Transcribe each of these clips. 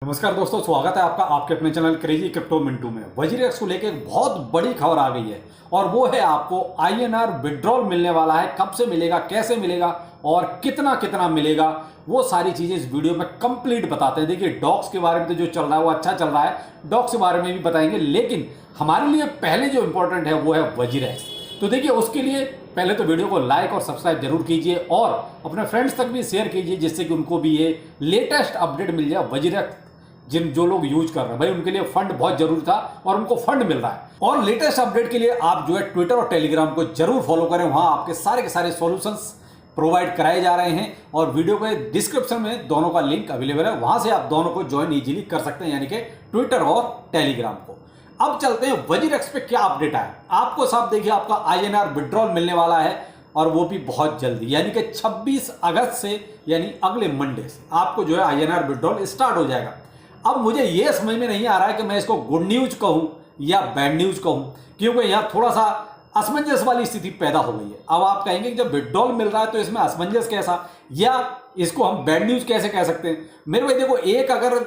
नमस्कार दोस्तों, स्वागत है आपका आपके अपने चैनल क्रेजी क्रिप्टो मिंटू में। वजीरेक्स को लेकर एक बहुत बड़ी खबर आ गई है और वो है आपको आईएनआर विड्रॉल मिलने वाला है। कब से मिलेगा, कैसे मिलेगा और कितना कितना मिलेगा, वो सारी चीजें इस वीडियो में कंप्लीट बताते हैं। देखिए, डॉक्स के बारे में तो जो चल रहा है वो अच्छा चल रहा है, डॉक्स के बारे में भी बताएंगे, लेकिन हमारे लिए पहले जो इंपॉर्टेंट है वो है वजीरेक्स। तो देखिए, उसके लिए पहले तो वीडियो को लाइक और सब्सक्राइब जरूर कीजिए और अपने फ्रेंड्स तक भी शेयर कीजिए, जिससे कि उनको भी ये लेटेस्ट अपडेट मिल जाए। वजीरेक्स जो लोग यूज कर रहे हैं भाई, उनके लिए फंड बहुत जरूरी था और उनको फंड मिल रहा है। और लेटेस्ट अपडेट के लिए आप जो है ट्विटर और टेलीग्राम को जरूर फॉलो करें, वहां आपके सारे के सारे सॉल्यूशंस प्रोवाइड कराए जा रहे हैं और वीडियो के डिस्क्रिप्शन में दोनों का लिंक अवेलेबल है, वहां से आप दोनों को ज्वाइन इजीली कर सकते हैं, यानी कि ट्विटर और टेलीग्राम को। अब चलते हैं वजीरेक्स पे क्या अपडेट आया। आपको साहब देखिए, आपका आईएनआर विड्रॉल मिलने वाला है और वो भी बहुत जल्दी, यानी कि 26 अगस्त से, यानी अगले मंडे से आपको जो है आईएनआर विड्रॉल स्टार्ट हो जाएगा। अब मुझे यह समझ में नहीं आ रहा है कि मैं इसको गुड न्यूज कहूं या बैड न्यूज कहूं, क्योंकि यहां थोड़ा सा असमंजस वाली स्थिति पैदा हो गई है। अब आप कहेंगे कि जब विड्रॉल मिल रहा है तो इसमें असमंजस कैसा, या इसको हम बैड न्यूज कैसे कह सकते हैं। मेरे भाई देखो, एक अगर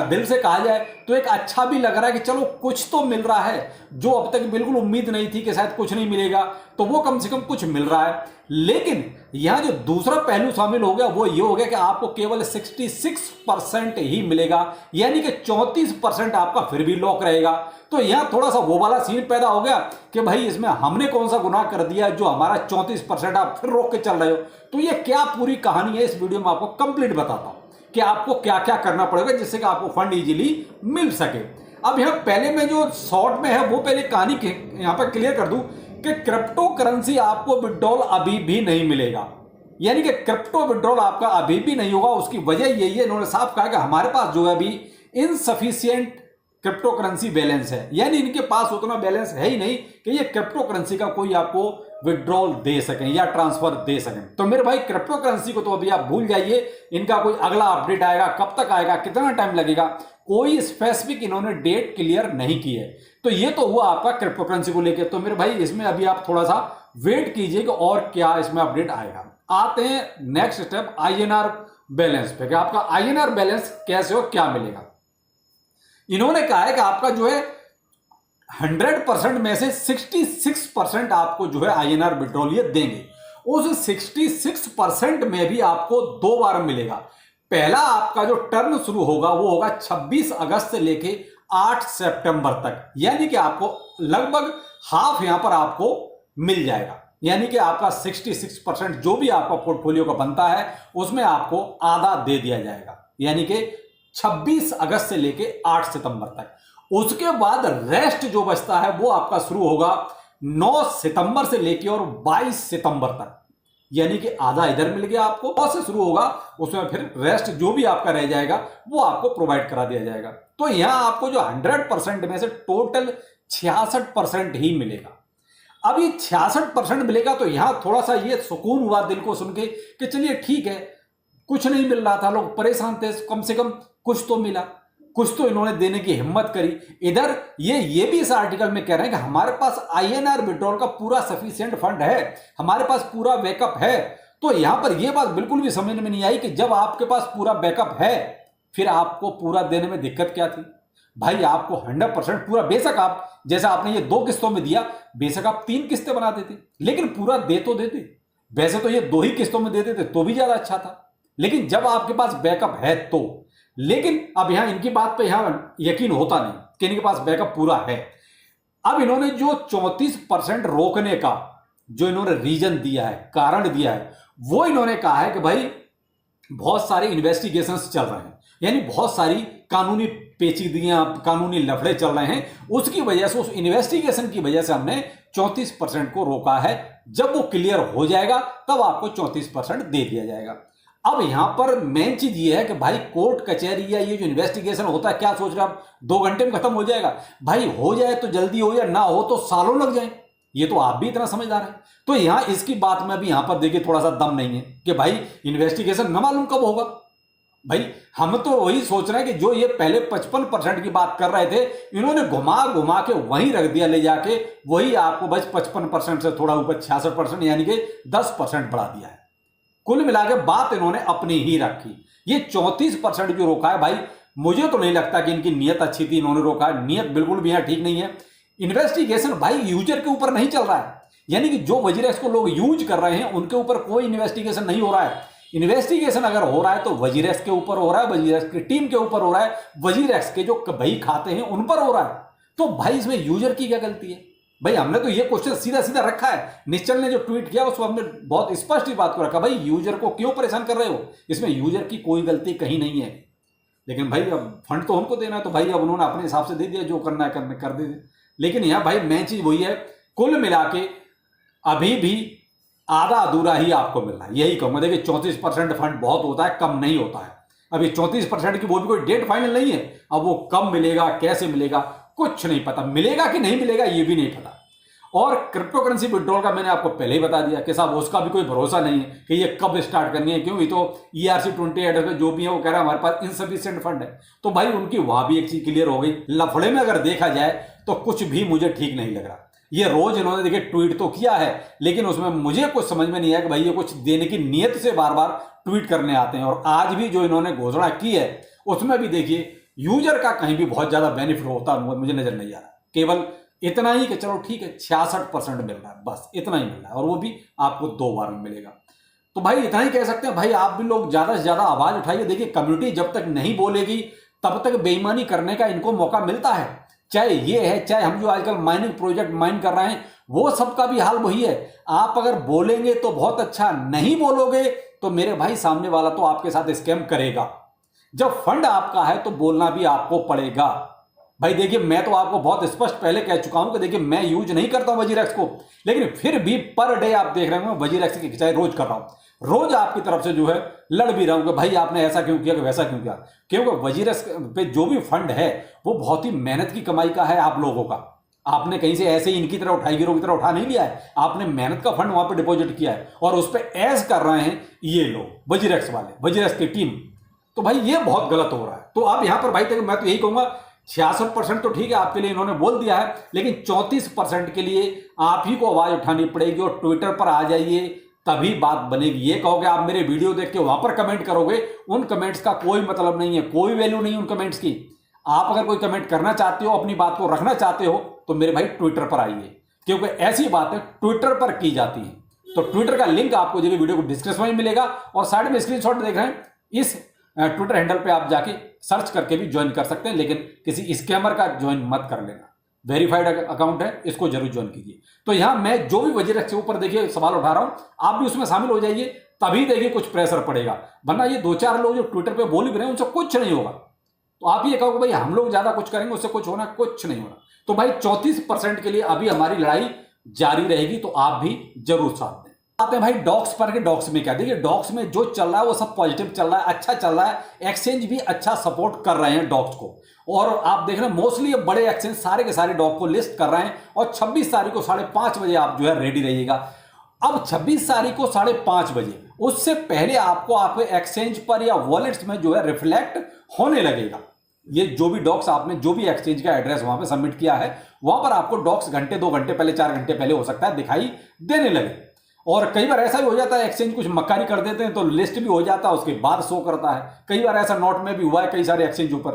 दिल से कहा जाए तो एक अच्छा भी लग रहा है कि चलो कुछ तो मिल रहा है, जो अब तक बिल्कुल उम्मीद नहीं थी कि शायद कुछ नहीं मिलेगा, तो वो कम से कम कुछ मिल रहा है। लेकिन यहां जो दूसरा पहलू शामिल हो गया वो ये हो गया कि आपको केवल 66% ही मिलेगा, यानी कि 34% आपका फिर भी लॉक रहेगा। तो यहां थोड़ा सा वो वाला सीन पैदा हो गया कि भाई इसमें हमने कौन सा गुनाह कर दिया जो हमारा 34% आप फिर रोक के चल रहे हो। तो ये क्या पूरी कहानी है, इस वीडियो में आपको कंप्लीट बताता हूं कि आपको क्या क्या करना पड़ेगा जिससे कि आपको फंड इजीली मिल सके। अब यहां पहले में जो शॉर्ट में है वो पहले कहानी यहां पर क्लियर कर दूं कि क्रिप्टो करेंसी आपको विड्रॉल अभी भी नहीं मिलेगा, यानी कि क्रिप्टो विड्रॉल आपका अभी भी नहीं होगा। उसकी वजह यही है, इन्होंने साफ कहा कि हमारे पास जो है अभी इनसफिशियंट क्रिप्टो करेंसी बैलेंस है, यानी इनके पास उतना बैलेंस है ही नहीं कि ये क्रिप्टो करेंसी का कोई आपको विड्रॉल दे सकें या ट्रांसफर दे सकें। तो मेरे भाई, क्रिप्टो करेंसी को तो अभी आप भूल जाइए, इनका कोई अगला अपडेट आएगा, कब तक आएगा, कितना टाइम लगेगा, कोई स्पेसिफिक इन्होंने डेट क्लियर नहीं की है। तो ये तो हुआ आपका क्रिप्टो करेंसी को लेकर। तो मेरे भाई, इसमें अभी आप थोड़ा सा वेट कीजिए कि और क्या इसमें अपडेट आएगा। आते हैं नेक्स्ट स्टेप आईएनआर बैलेंस पे कि आपका आईएनआर बैलेंस कैसे और क्या मिलेगा। इन्होंने कहा है कि आपका जो है 100% में से 66% आपको जो है आईएनआर विड्रॉल ये देंगे। उस 66% में भी आपको 2 बार मिलेगा। पहला आपका जो टर्न शुरू होगा वो होगा 26 अगस्त से लेके 8 सितंबर तक, यानी कि आपको लगभग हाफ यहां पर आपको मिल जाएगा, यानी कि आपका 66% जो भी आपका पोर्टफोलियो का बनता है उसमें आपको आधा दे दिया जाएगा, यानी कि 26 अगस्त से लेके 8 सितंबर तक। उसके बाद रेस्ट जो बचता है वो आपका शुरू होगा 9 सितंबर से लेके और 22 सितंबर तक, यानी कि आधा इधर मिल गया आपको। 9 से शुरू होगा, उसमें फिर रेस्ट जो भी आपका रह जाएगा वो आपको प्रोवाइड करा दिया जाएगा। तो यहां आपको जो 100% में से टोटल 66% ही मिलेगा। अब ये 66% मिलेगा तो यहां थोड़ा सा ये सुकून हुआ दिल को सुन के कि चलिए ठीक है, कुछ नहीं मिल रहा था, लोग परेशान थे, कम से कम कुछ तो मिला, कुछ तो इन्होंने देने की हिम्मत करी। इधर ये भी इस आर्टिकल में कह रहे हैं कि हमारे पास आईएनआर विड्रॉल का पूरा सफिशिएंट फंड है, हमारे पास पूरा बैकअप है। तो यहां पर यह बात बिल्कुल भी समझ में नहीं आई कि जब आपके पास पूरा बैकअप है फिर आपको पूरा देने में दिक्कत क्या थी। भाई आपको 100% पूरा, बेशक आप जैसा आपने ये 2 किस्तों में दिया, बेशक आप 3 किस्तें बना देते लेकिन पूरा दे तो देते। वैसे तो ये 2 ही किस्तों में दे देते तो भी ज्यादा अच्छा था, लेकिन जब आपके पास बैकअप है तो। लेकिन अब यहां इनकी बात पे यहां यकीन होता नहीं कि इनके पास बैकअप पूरा है। अब इन्होंने जो 34% रोकने का जो इन्होंने रीजन दिया है, कारण दिया है, वो इन्होंने कहा है कि भाई बहुत सारे इन्वेस्टिगेशंस चल रहे हैं, यानी बहुत सारी कानूनी पेचीदगियां, कानूनी लफड़े चल रहे हैं, उसकी वजह से, उस इन्वेस्टिगेशन की वजह से हमने 34% को रोका है। जब वो क्लियर हो जाएगा तब आपको 34% दे दिया जाएगा। अब यहां पर मेन चीज ये है कि भाई कोर्ट कचहरी या ये जो इन्वेस्टिगेशन होता है, क्या सोच रहे आप 2 घंटे में खत्म हो जाएगा? भाई हो जाए तो जल्दी हो, या ना हो तो सालों लग जाए। ये तो आप भी इतना समझदार हैं। तो यहां इसकी बात में भी यहां पर देखिए थोड़ा सा दम नहीं है कि भाई इन्वेस्टिगेशन न मालूम कब होगा। भाई हम तो वही सोच रहे हैं कि जो ये पहले 55% की बात कर रहे थे, इन्होंने घुमा घुमा के वहीं रख दिया ले जाके, वही आपको बस 55% से थोड़ा ऊपर 66% यानी कि 10% बढ़ा दिया है। कुल मिलाकर बात इन्होंने अपनी ही रखी। ये 34% जो रोका है भाई, मुझे तो नहीं लगता कि इनकी नीयत अच्छी थी, इन्होंने रोका। नीयत बिल्कुल भी यहाँ ठीक नहीं है। इन्वेस्टिगेशन भाई यूजर के ऊपर नहीं चल रहा है, यानी कि जो वजीरेक्स को लोग यूज कर रहे हैं उनके ऊपर कोई इन्वेस्टिगेशन नहीं हो रहा है। इन्वेस्टिगेशन अगर हो रहा है तो वजीरेक्स के ऊपर हो रहा है, वजीरेक्स की टीम के ऊपर हो रहा है, वजीरेक्स के जो बही खाते हैं उन पर हो रहा है। तो भाई इसमें यूजर की क्या गलती है? भाई हमने तो ये क्वेश्चन सीधा सीधा रखा है। निश्चल ने जो ट्वीट किया उसको हमने बहुत स्पष्ट ही बात को रखा, भाई यूजर को क्यों परेशान कर रहे हो? इसमें यूजर की कोई गलती कहीं नहीं है। लेकिन भाई अब फंड तो हमको देना है, तो भाई अब उन्होंने अपने हिसाब से दे दिया, जो करना है करने कर दे। लेकिन यहाँ भाई मेन चीज वही है, कुल मिला के अभी भी आधा अधूरा ही आपको मिल रहा है। यही कहूंगा, देखिए 34% फंड बहुत होता है, कम नहीं होता है। अभी 34% की वो भी कोई डेट फाइनल नहीं है। अब वो कब मिलेगा, कैसे मिलेगा, कुछ नहीं पता। मिलेगा कि नहीं मिलेगा ये भी नहीं पता। और क्रिप्टो करेंसी विड्रॉल का मैंने आपको पहले ही बता दिया कि साहब उसका भी कोई भरोसा नहीं है कि ये कब स्टार्ट करनी है। क्यों? ये तो ERC-20 में जो भी है वो कह रहा है हमारे पास इनसफिशिएंट फंड है। तो भाई उनकी वहां भी एक चीज क्लियर हो गई। लफड़े में अगर देखा जाए तो कुछ भी मुझे ठीक नहीं लग रहा। ये रोज इन्होंने देखिए ट्वीट तो किया है, लेकिन उसमें मुझे कुछ समझ में नहीं आया कि भाई ये कुछ देने की नीयत से बार बार ट्वीट करने आते हैं। और आज भी जो इन्होंने घोषणा की है उसमें भी देखिए यूजर का कहीं भी बहुत ज्यादा बेनिफिट होता मुझे नजर नहीं आ रहा। केवल इतना ही कि चलो ठीक है 66% मिल रहा है, बस इतना ही मिल रहा है, और वो भी आपको 2 बार में मिलेगा। तो भाई इतना ही कह सकते हैं। भाई आप भी लोग ज्यादा से ज्यादा आवाज उठाइए। देखिए कम्युनिटी जब तक नहीं बोलेगी तब तक बेईमानी करने का इनको मौका मिलता है। चाहे ये है, चाहे हम जो आजकल माइनिंग प्रोजेक्ट माइन कर रहे हैं, वो सबका भी हाल वही है। आप अगर बोलेंगे तो बहुत अच्छा, नहीं बोलोगे तो मेरे भाई सामने वाला तो आपके साथ स्कैम करेगा। जब फंड आपका है तो बोलना भी आपको पड़ेगा। भाई देखिए मैं तो आपको बहुत स्पष्ट पहले कह चुका हूं कि देखिए मैं यूज नहीं करता हूं वजीरेक्स को, लेकिन फिर भी पर डे आप देख रहे हो वजीरेक्स की खिंचाई रोज कर रहा हूं। रोज आपकी तरफ से जो है लड़ भी रहा हूं कि भाई आपने ऐसा क्यों किया, कि वैसा क्यों किया। क्योंकि वजीरेक्स पे जो भी फंड है वो बहुत ही मेहनत की कमाई का है आप लोगों का। आपने कहीं से ऐसे ही इनकी तरह उठाई गिरोह की तरह उठा नहीं लिया है। आपने मेहनत का फंड वहां पे डिपॉजिट किया है और उस पर ऐस कर रहे हैं ये लोग वजीरेक्स वाले, वजीरेक्स की टीम। तो भाई ये बहुत गलत हो रहा है। तो आप यहां पर भाई देखिए मैं तो यही कहूंगा 66% तो ठीक है आपके लिए इन्होंने बोल दिया है, लेकिन 34% के लिए आप ही को आवाज उठानी पड़ेगी और ट्विटर पर आ जाइए, तभी बात बनेगी। ये कहोगे आप मेरे वीडियो देख के वहां पर कमेंट करोगे, उन कमेंट्स का कोई मतलब नहीं है, कोई वैल्यू नहीं उन कमेंट्स की। आप अगर कोई कमेंट करना चाहते हो, अपनी बात को रखना चाहते हो, तो मेरे भाई ट्विटर पर आइए, क्योंकि ऐसी बातें ट्विटर पर की जाती हैं। तो ट्विटर का लिंक आपको जो वीडियो को डिस्क्रिप्शन में मिलेगा, और साइड में स्क्रीनशॉट देख रहे हैं, इस ट्विटर हैंडल पे आप जाके सर्च करके भी ज्वाइन कर सकते हैं, लेकिन किसी स्कैमर का ज्वाइन मत कर लेना। वेरीफाइड अकाउंट है, इसको जरूर ज्वाइन कीजिए। तो यहां मैं जो भी वजीरेक्स के ऊपर देखिए सवाल उठा रहा हूं, आप भी उसमें शामिल हो जाइए, तभी देखिए कुछ प्रेशर पड़ेगा। वरना ये 2-4 लोग जो ट्विटर पे बोल भी रहे हैं उनसे कुछ नहीं होगा। तो आप ये कहोगे भाई हम लोग ज्यादा कुछ करेंगे उससे कुछ होना, कुछ नहीं होना। तो भाई 34% के लिए अभी हमारी लड़ाई जारी रहेगी, तो आप भी जरूर साथ दें। आते हैं भाई डॉक्स पर के डॉक्स में क्या। देखिए डॉक्स में जो चल रहा है वो सब पॉजिटिव चल रहा है, अच्छा चल रहा है। एक्सचेंज भी अच्छा सपोर्ट कर रहे हैं डॉक्स को, और आप देख रहे हैं मोस्टली बड़े एक्सचेंज सारे के सारे डॉक को लिस्ट कर रहे हैं। और 26 तारीख को 5:30 बजे आप जो है रेडी रहिएगा। अब 26 तारीख को 5:30 बजे, उससे पहले आपको आपके एक्सचेंज पर या वॉलेट्स में जो है रिफ्लेक्ट होने लगेगा। ये जो भी डॉक्स आपने जो भी एक्सचेंज का एड्रेस वहां पे सबमिट किया है, वहां पर आपको डॉक्स घंटे 2 घंटे पहले 4 घंटे पहले हो सकता है दिखाई देने लगे। और कई बार ऐसा भी हो जाता है एक्सचेंज कुछ मक्कारी कर देते हैं तो लिस्ट भी हो जाता है, उसके बाद शो करता है। कई बार ऐसा नोट में भी हुआ है कई सारे एक्सचेंज ऊपर।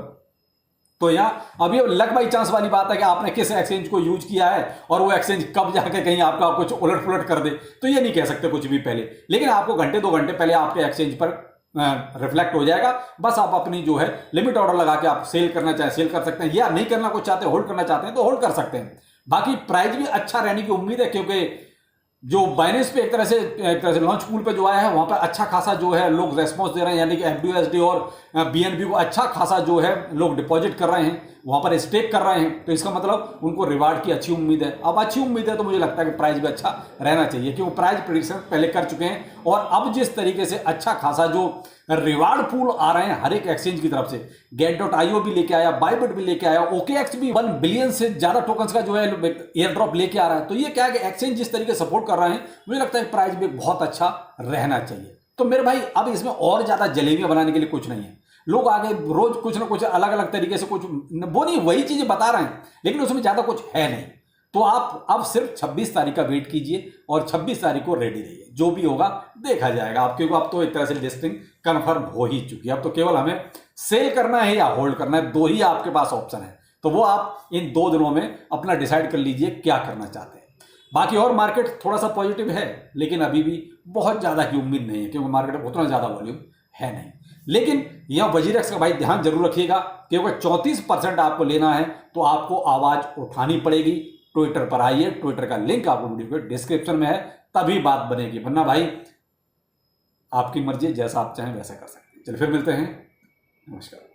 तो यहाँ अब ये लक बाई चांस वाली बात है कि आपने किस एक्सचेंज को यूज किया है और वो एक्सचेंज कब जाके कहीं आपका कुछ उलट पुलट कर दे, तो ये नहीं कह सकते कुछ भी पहले। लेकिन आपको घंटे 2 घंटे पहले आपके एक्सचेंज पर रिफ्लेक्ट हो जाएगा। बस आप अपनी जो है लिमिट ऑर्डर लगा के आप सेल करना चाहे सेल कर सकते हैं, या नहीं करना कुछ चाहते होल्ड करना चाहते हैं तो होल्ड कर सकते हैं। बाकी प्राइस भी अच्छा रहने की उम्मीद है, क्योंकि जो बाइनेंस पे एक तरह से लॉन्च पूल पे जो आया है वहां पर अच्छा खासा जो है लोग रेस्पॉन्स दे रहे हैं, यानी कि FDUSD और BNB को अच्छा खासा जो है लोग डिपॉजिट कर रहे हैं, वहां पर स्टेक कर रहे हैं। तो इसका मतलब उनको रिवार्ड की अच्छी उम्मीद है। अब अच्छी उम्मीद है तो मुझे लगता है कि प्राइस भी अच्छा रहना चाहिए, क्योंकि प्राइस प्रेडिक्शन पहले कर चुके हैं। और अब जिस तरीके से अच्छा खासा जो रिवार्ड पूल आ रहे हैं हर एक एक्सचेंज की तरफ से, Get.io भी लेके आया, बाइबिट भी लेके आया, OKX भी 1 बिलियन से ज्यादा टोकन्स का जो है एयर ड्रॉप लेके आ रहा है। तो ये क्या है कि एक्सचेंज जिस तरीके से सपोर्ट कर रहे हैं, मुझे लगता है प्राइस भी बहुत अच्छा रहना चाहिए। तो मेरे भाई अब इसमें और ज्यादा जलेबियां बनाने के लिए कुछ नहीं है। लोग आगे रोज कुछ ना कुछ अलग अलग तरीके से कुछ वो नहीं वही चीजें बता रहे हैं, लेकिन उसमें ज्यादा कुछ है नहीं। तो आप अब सिर्फ 26 तारीख का वेट कीजिए और 26 तारीख को रेडी रहिए। जो भी होगा देखा जाएगा। आप क्योंकि अब तो एक तरह से लिस्टिंग कंफर्म हो ही चुकी है। अब तो केवल हमें सेल करना है या होल्ड करना है, दो ही आपके पास ऑप्शन है। तो वो आप इन 2 दिनों में अपना डिसाइड कर लीजिए क्या करना चाहते हैं। बाकी और मार्केट थोड़ा सा पॉजिटिव है, लेकिन अभी भी बहुत ज़्यादा की उम्मीद नहीं है, क्योंकि मार्केट में उतना ज़्यादा वॉल्यूम है नहीं। लेकिन यह वजीरेक्स का भाई ध्यान जरूर रखिएगा, क्योंकि 34% आपको लेना है तो आपको आवाज़ उठानी पड़ेगी। ट्विटर पर आइए, ट्विटर का लिंक आपको वीडियो के डिस्क्रिप्शन में है, तभी बात बनेगी, वरना भाई आपकी मर्जी, जैसा आप चाहें वैसा कर सकते हैं। चलिए फिर मिलते हैं, नमस्कार।